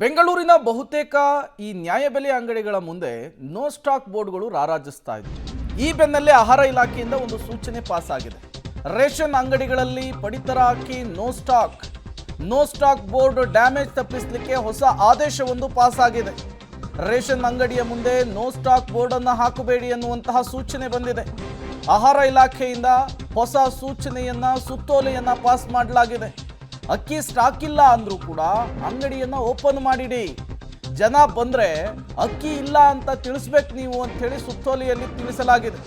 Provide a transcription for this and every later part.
ಬೆಂಗಳೂರಿನ ಬಹುತೇಕ ಈ ನ್ಯಾಯಬೆಲೆ ಅಂಗಡಿಗಳ ಮುಂದೆ ನೋ ಸ್ಟಾಕ್ ಬೋರ್ಡ್ಗಳು ರಾರಾಜಿಸ್ತಾ ಇದ್ವು. ಈ ಬೆನ್ನಲ್ಲೇ ಆಹಾರ ಇಲಾಖೆಯಿಂದ ಒಂದು ಸೂಚನೆ ಪಾಸ್ ಆಗಿದೆ. ರೇಷನ್ ಅಂಗಡಿಗಳಲ್ಲಿ ಪಡಿತರ ಹಾಕಿ ನೋ ಸ್ಟಾಕ್ ಬೋರ್ಡ್ ಡ್ಯಾಮೇಜ್ ತಪ್ಪಿಸಲಿಕ್ಕೆ ಹೊಸ ಆದೇಶವೊಂದು ಪಾಸ್ ಆಗಿದೆ. ರೇಷನ್ ಅಂಗಡಿಯ ಮುಂದೆ ನೋ ಸ್ಟಾಕ್ ಬೋರ್ಡ್ ಅನ್ನು ಹಾಕಬೇಡಿ ಎನ್ನುವಂತಹ ಸೂಚನೆ ಬಂದಿದೆ. ಆಹಾರ ಇಲಾಖೆಯಿಂದ ಹೊಸ ಸೂಚನೆಯನ್ನ ಸುತ್ತೋಲೆಯನ್ನ ಪಾಸ್ ಮಾಡಲಾಗಿದೆ. ಅಕ್ಕಿ ಸ್ಟಾಕ್ ಇಲ್ಲ ಅಂದ್ರೂ ಕೂಡ ಅಂಗಡಿಯನ್ನ ಓಪನ್ ಮಾಡಿಡಿ, ಜನ ಬಂದ್ರೆ ಅಕ್ಕಿ ಇಲ್ಲ ಅಂತ ತಿಳಿಸ್ಬೇಕು ನೀವು ಅಂತ ಹೇಳಿ ಸುತ್ತೋಲೆಯಲ್ಲಿ ತಿಳಿಸಲಾಗಿದೆ.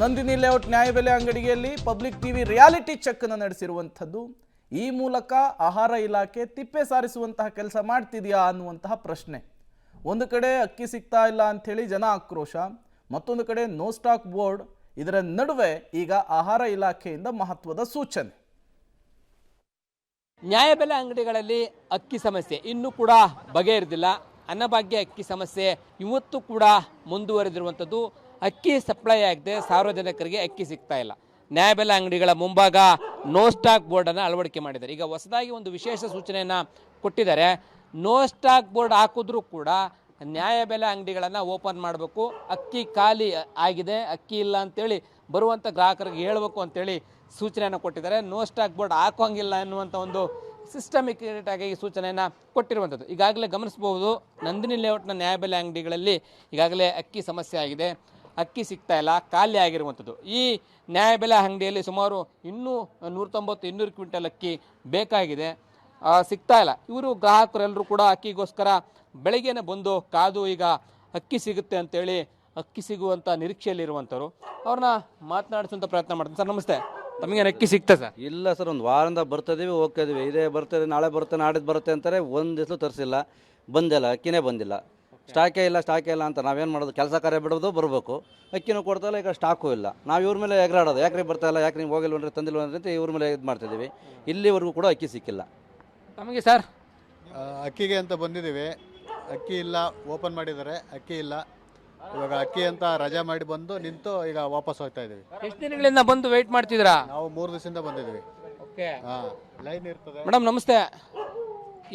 ನಂದಿನಿ ಲೇಔಟ್ ನ್ಯಾಯಬೆಲೆ ಅಂಗಡಿಯಲ್ಲಿ ಪಬ್ಲಿಕ್ ಟಿವಿ ರಿಯಾಲಿಟಿ ಚೆಕ್ ಅನ್ನು ನಡೆಸಿರುವಂಥದ್ದು. ಈ ಮೂಲಕ ಆಹಾರ ಇಲಾಖೆ ತಿಪ್ಪೆ ಸಾರಿಸುವಂತಹ ಕೆಲಸ ಮಾಡ್ತಿದೆಯಾ ಅನ್ನುವಂತಹ ಪ್ರಶ್ನೆ. ಒಂದು ಕಡೆ ಅಕ್ಕಿ ಸಿಗ್ತಾ ಇಲ್ಲ ಅಂಥೇಳಿ ಜನ ಆಕ್ರೋಶ, ಮತ್ತೊಂದು ಕಡೆ ನೋ ಸ್ಟಾಕ್ ಬೋರ್ಡ್. ಇದರ ನಡುವೆ ಈಗ ಆಹಾರ ಇಲಾಖೆಯಿಂದ ಮಹತ್ವದ ಸೂಚನೆ. ನ್ಯಾಯಬೆಲೆ ಅಂಗಡಿಗಳಲ್ಲಿ ಅಕ್ಕಿ ಸಮಸ್ಯೆ ಇನ್ನೂ ಕೂಡ ಬಗೆಹರಿದಿಲ್ಲ. ಅನ್ನಭಾಗ್ಯ ಅಕ್ಕಿ ಸಮಸ್ಯೆ ಇವತ್ತು ಕೂಡ ಮುಂದುವರೆದಿರುವಂಥದ್ದು. ಅಕ್ಕಿ ಸಪ್ಲೈ ಆಗದೆ ಸಾರ್ವಜನಿಕರಿಗೆ ಅಕ್ಕಿ ಸಿಗ್ತಾ ಇಲ್ಲ. ನ್ಯಾಯಬೆಲೆ ಅಂಗಡಿಗಳ ಮುಂಭಾಗ ನೋ ಸ್ಟಾಕ್ ಬೋರ್ಡನ್ನು ಅಳವಡಿಕೆ ಮಾಡಿದ್ದಾರೆ. ಈಗ ಹೊಸದಾಗಿ ಒಂದು ವಿಶೇಷ ಸೂಚನೆಯನ್ನು ಕೊಟ್ಟಿದ್ದಾರೆ. ನೋ ಸ್ಟಾಕ್ ಬೋರ್ಡ್ ಹಾಕಿದ್ರೂ ಕೂಡ ನ್ಯಾಯಬೆಲೆ ಅಂಗಡಿಗಳನ್ನು ಓಪನ್ ಮಾಡಬೇಕು. ಅಕ್ಕಿ ಖಾಲಿ ಆಗಿದೆ, ಅಕ್ಕಿ ಇಲ್ಲ ಅಂತೇಳಿ ಬರುವಂಥ ಗ್ರಾಹಕರಿಗೆ ಹೇಳಬೇಕು ಅಂತೇಳಿ ಸೂಚನೆಯನ್ನು ಕೊಟ್ಟಿದ್ದಾರೆ. ನೋ ಸ್ಟಾಕ್ ಬೋರ್ಡ್ ಹಾಕೋಂಗಿಲ್ಲ ಎನ್ನುವಂಥ ಒಂದು ಸಿಸ್ಟಮಿಕ್ ಆಗಿ ಈ ಸೂಚನೆಯನ್ನು ಕೊಟ್ಟಿರುವಂಥದ್ದು. ಈಗಾಗಲೇ ಗಮನಿಸಬಹುದು, ನಂದಿನಿ ಲೇಔಟ್ನ ನ್ಯಾಯಬೆಲೆ ಅಂಗಡಿಗಳಲ್ಲಿ ಈಗಾಗಲೇ ಅಕ್ಕಿ ಸಮಸ್ಯೆ ಆಗಿದೆ, ಅಕ್ಕಿ ಸಿಗ್ತಾ ಇಲ್ಲ, ಖಾಲಿ ಆಗಿರುವಂಥದ್ದು. ಈ ನ್ಯಾಯಬೆಲೆ ಅಂಗಡಿಯಲ್ಲಿ ಸುಮಾರು 190-200 ಕ್ವಿಂಟಲ್ ಅಕ್ಕಿ ಬೇಕಾಗಿದೆ, ಸಿಗ್ತಾ ಇಲ್ಲ. ಇವರು ಗ್ರಾಹಕರೆಲ್ಲರೂ ಕೂಡ ಅಕ್ಕಿಗೋಸ್ಕರ ಬೆಳಗ್ಗೆನೇ ಬಂದು ಕಾದು ಈಗ ಅಕ್ಕಿ ಸಿಗುತ್ತೆ ಅಂತೇಳಿ ಅಕ್ಕಿ ಸಿಗುವಂಥ ನಿರೀಕ್ಷೆಯಲ್ಲಿರುವಂಥವ್ರು. ಅವ್ರನ್ನ ಮಾತನಾಡಿಸುವಂಥ ಪ್ರಯತ್ನ ಮಾಡ್ತೀನಿ. ಸರ್ ನಮಸ್ತೆ, ತಮಗೇನು ಅಕ್ಕಿ ಸಿಗ್ತಾ ಸರ್? ಇಲ್ಲ ಸರ್, ಒಂದು ವಾರದಿಂದ ಬರ್ತಾಯಿದ್ದೀವಿ, ಹೋಗ್ತಾ ಇದೀವಿ. ಇದೇ ಬರ್ತದೆ, ನಾಳೆ ಬರುತ್ತೆ, ನಾಡಿದ್ದು ಬರುತ್ತೆ ಅಂತಾರೆ. ಒಂದು ದಿವಸ ತರಿಸಿಲ್ಲ, ಬಂದಿಲ್ಲ, ಅಕ್ಕಿನೇ ಬಂದಿಲ್ಲ. ಸ್ಟಾಕೇ ಇಲ್ಲ ಅಂತ ನಾವೇನು ಮಾಡೋದು? ಕೆಲಸ ಕಾರ್ಯ ಬಿಡೋದು, ಬರಬೇಕು. ಅಕ್ಕಿನೂ ಕೊಡ್ತಾಯಿಲ್ಲ, ಈಗ ಸ್ಟಾಕು ಇಲ್ಲ. ನಾವು ಇವ್ರ ಮೇಲೆ ಎಗರಾಡೋದು, ಯಾಕ್ರಿ ಬರ್ತಾಯಿಲ್ಲ, ಯಾಕೆ ನೀವು ಹೋಗಿಲ್ವನ್ರಿ, ತಂದಿಲ್ವನ್ರಿ ಅಂತ ಇವ್ರ ಮೇಲೆ ಇದು ಮಾಡ್ತಿದ್ದೀವಿ. ಇಲ್ಲಿವರೆಗೂ ಕೂಡ ಅಕ್ಕಿ ಸಿಕ್ಕಿಲ್ಲ. ತಮಗೆ ಸರ್? ಅಕ್ಕಿಗೆ ಅಂತ ಬಂದಿದ್ದೀವಿ, ಅಕ್ಕಿ ಇಲ್ಲ, ಓಪನ್ ಮಾಡಿದ್ದಾರೆ, ಅಕ್ಕಿ ಇಲ್ಲ. ಇವಾಗ ಅಕ್ಕಿ ಅಂತ ರಜಾ ಮಾಡಿ ಬಂದು ನಿಂತು ಈಗ ವಾಪಸ್ ಹೋಗ್ತಾ ಇದೀವಿ. ಎಷ್ಟು ದಿನಗಳಿಂದ ಬಂದು ವೆಯ್ಟ್ ಮಾಡ್ತಿದ್ದೀರಾ? ನಾವು 3 ದಿವಸದಿಂದ ಬಂದಿದ್ದೀವಿ. ಓಕೆ, ಲೈನ್ ಇರ್ತದೆ. ಮೇಡಮ್ ನಮಸ್ತೆ,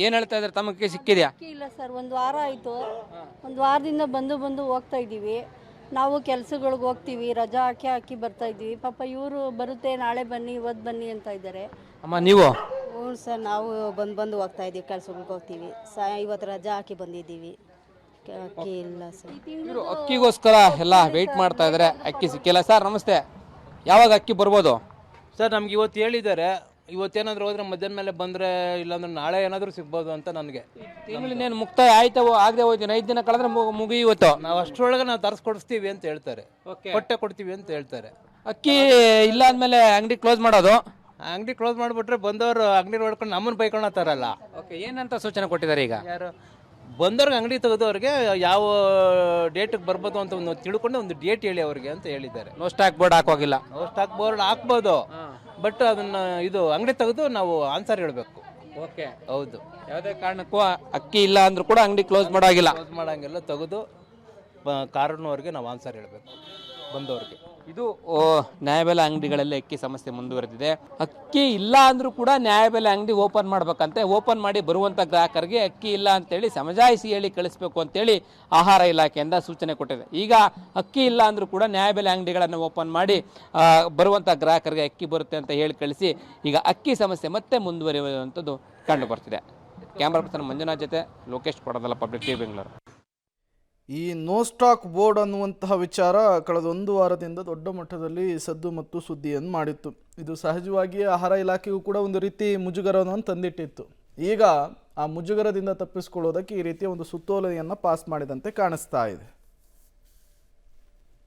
ಏನು ಹೇಳ್ತಾ ಇದ್ದಾರೆ? ತಮಗೆ ಸಿಕ್ಕಿದೆಯಾ? ಅಕ್ಕಿ ಇಲ್ಲ ಸರ್, ಒಂದು ವಾರ ಆಯಿತು. ಒಂದು ವಾರದಿಂದ ಬಂದು ಹೋಗ್ತಾ ಇದ್ದೀವಿ. ನಾವು ಕೆಲಸಗಳಿಗೆ ಹೋಗ್ತೀವಿ, ರಜಾ ಹಾಕಿ ಅಕ್ಕಿ ಬರ್ತಾ ಇದ್ದೀವಿ. ಪಾಪ ಇವರು ಬರುತ್ತೆ, ನಾಳೆ ಬನ್ನಿ, ಇವತ್ತು ಬನ್ನಿ ಅಂತ ಇದ್ದಾರೆ. ಅಮ್ಮ ನೀವು? ಹ್ಞೂ ಸರ್, ನಾವು ಬಂದು ಹೋಗ್ತಾ ಇದ್ದೀವಿ, ಕೆಲಸಗಳಿಗೆ ಹೋಗ್ತೀವಿ. ಇವತ್ತು ರಜಾ ಹಾಕಿ ಬಂದಿದ್ದೀವಿ, ಅಕ್ಕಿ ಇಲ್ಲ ಸರ್. ಇವರು ಅಕ್ಕಿಗೋಸ್ಕರ ಎಲ್ಲ ವೆಯ್ಟ್ ಮಾಡ್ತಾ ಇದ್ದಾರೆ, ಅಕ್ಕಿ ಸಿಕ್ಕಿಲ್ಲ. ಸರ್ ನಮಸ್ತೆ, ಯಾವಾಗ ಅಕ್ಕಿ ಬರ್ಬೋದು? ಸರ್ ನಮ್ಗೆ ಇವತ್ತು ಹೇಳಿದ್ದಾರೆ, ಇವತ್ತೇನಾದರೂ ಹೋದ್ರೆ ಮಧ್ಯಾಹ್ನ ಮೇಲೆ ಬಂದರೆ, ಇಲ್ಲಾಂದ್ರೆ ನಾಳೆ ಏನಾದರೂ ಸಿಗ್ಬೋದು ಅಂತ ನನಗೆ. ತಿಂಗಳಿನೇನು ಮುಕ್ತಾಯ ಆಯ್ತಾ? ಆಗದೆ ಹೋಯ್ತೀನಿ, 5 ದಿನ ಕಳೆದ್ರೆ ಮುಗಿಯುವತ್ತು. ನಾವು ಅಷ್ಟರೊಳಗೆ ನಾವು ತರಿಸ್ಕೊಡಿಸ್ತೀವಿ ಅಂತ ಹೇಳ್ತಾರೆ, ಕೊಡ್ತೀವಿ ಅಂತ ಹೇಳ್ತಾರೆ. ಅಕ್ಕಿ ಇಲ್ಲ ಅಂದಮೇಲೆ ಅಂಗಡಿ ಕ್ಲೋಸ್ ಮಾಡೋದು? ಅಂಗಡಿ ಕ್ಲೋಸ್ ಮಾಡಿಬಿಟ್ರೆ ಬಂದವರು ಅಂಗಡಿ ನೋಡ್ಕೊಂಡು ನಮ್ಮನ್ನು ಬೈಕೊಳತ್ತಾರಲ್ಲ. ಓಕೆ, ಏನಂತ ಸೂಚನೆ ಕೊಟ್ಟಿದ್ದಾರೆ ಈಗ? ಯಾರು ಬಂದವ್ರಿಗೆ ಅಂಗಡಿ ತೆಗೆದವ್ರಿಗೆ ಯಾವ ಡೇಟಿಗೆ ಬರ್ಬೋದು ಅಂತ ಒಂದು ತಿಳ್ಕೊಂಡು ಒಂದು ಡೇಟ್ ಹೇಳಿ ಅವ್ರಿಗೆ ಅಂತ ಹೇಳಿದ್ದಾರೆ. ನೋ ಸ್ಟಾಕ್ ಬೋರ್ಡ್ ಹಾಕೋಗಿಲ್ಲ? ನೋ ಸ್ಟಾಕ್ ಬೋರ್ಡ್ ಹಾಕ್ಬೋದು, ಬಟ್ ಅದನ್ನ ಇದು ಅಂಗಡಿ ತೆಗೆದು ನಾವು ಆನ್ಸರ್ ಹೇಳಬೇಕು. ಓಕೆ, ಹೌದು. ಯಾವುದೇ ಕಾರಣಕ್ಕೂ ಅಕ್ಕಿ ಇಲ್ಲ ಅಂದ್ರೂ ಕೂಡ ಅಂಗಡಿ ಕ್ಲೋಸ್ ಮಾಡೋಗಿಲ್ಲ? ಕ್ಲೋಸ್ ಮಾಡೋಂಗೆಲ್ಲ ತೆಗೆದು ಕಾರಣವ್ರಿಗೆ ನಾವು ಆನ್ಸರ್ ಹೇಳಬೇಕು ಬಂದವ್ರಿಗೆ. ಇದು ನ್ಯಾಯಬೆಲೆ ಅಂಗಡಿಗಳಲ್ಲಿ ಅಕ್ಕಿ ಸಮಸ್ಯೆ ಮುಂದುವರೆದಿದೆ. ಅಕ್ಕಿ ಇಲ್ಲ ಅಂದ್ರೂ ಕೂಡ ನ್ಯಾಯಬೆಲೆ ಅಂಗಡಿ ಓಪನ್ ಮಾಡ್ಬೇಕಂತೆ. ಓಪನ್ ಮಾಡಿ ಬರುವಂಥ ಗ್ರಾಹಕರಿಗೆ ಅಕ್ಕಿ ಇಲ್ಲ ಅಂತೇಳಿ ಸಮಜಾಯಿಸಿ ಹೇಳಿ ಕಳಿಸ್ಬೇಕು ಅಂತೇಳಿ ಆಹಾರ ಇಲಾಖೆಯಿಂದ ಸೂಚನೆ ಕೊಟ್ಟಿದೆ. ಈಗ ಅಕ್ಕಿ ಇಲ್ಲ ಅಂದ್ರೂ ಕೂಡ ನ್ಯಾಯಬೆಲೆ ಅಂಗಡಿಗಳನ್ನು ಓಪನ್ ಮಾಡಿ ಬರುವಂಥ ಗ್ರಾಹಕರಿಗೆ ಅಕ್ಕಿ ಬರುತ್ತೆ ಅಂತ ಹೇಳಿ ಕಳಿಸಿ ಈಗ ಅಕ್ಕಿ ಸಮಸ್ಯೆ ಮತ್ತೆ ಮುಂದುವರಿಯುವಂಥದ್ದು ಕಂಡು ಬರ್ತಿದೆ. ಕ್ಯಾಮ್ರಾ ಪರ್ಸನ್ ಮಂಜುನಾಥ್ ಜೊತೆ ಲೋಕೇಶ್ ಕೊಡೋದಲ್ಲ, ಪಬ್ಲಿಕ್ ಟಿವಿ ಬೆಂಗಳೂರು. ಈ ನೋ ಸ್ಟಾಕ್ ಬೋರ್ಡ್ ಅನ್ನುವಂತಹ ವಿಚಾರ ಕಳೆದ 1 ವಾರದಿಂದ ದೊಡ್ಡ ಮಟ್ಟದಲ್ಲಿ ಸದ್ದು ಮತ್ತು ಸುದ್ದಿಯನ್ನು ಮಾಡಿತ್ತು. ಇದು ಸಹಜವಾಗಿ ಆಹಾರ ಇಲಾಖೆಗೂ ಕೂಡ ಒಂದು ರೀತಿ ಮುಜುಗರವನ್ನು ತಂದಿಟ್ಟಿತ್ತು. ಈಗ ಆ ಮುಜುಗರದಿಂದ ತಪ್ಪಿಸಿಕೊಳ್ಳೋದಕ್ಕೆ ಈ ರೀತಿಯ ಒಂದು ಸುತ್ತೋಲೆಯನ್ನು ಪಾಸ್ ಮಾಡಿದಂತೆ ಕಾಣಿಸ್ತಾ ಇದೆ.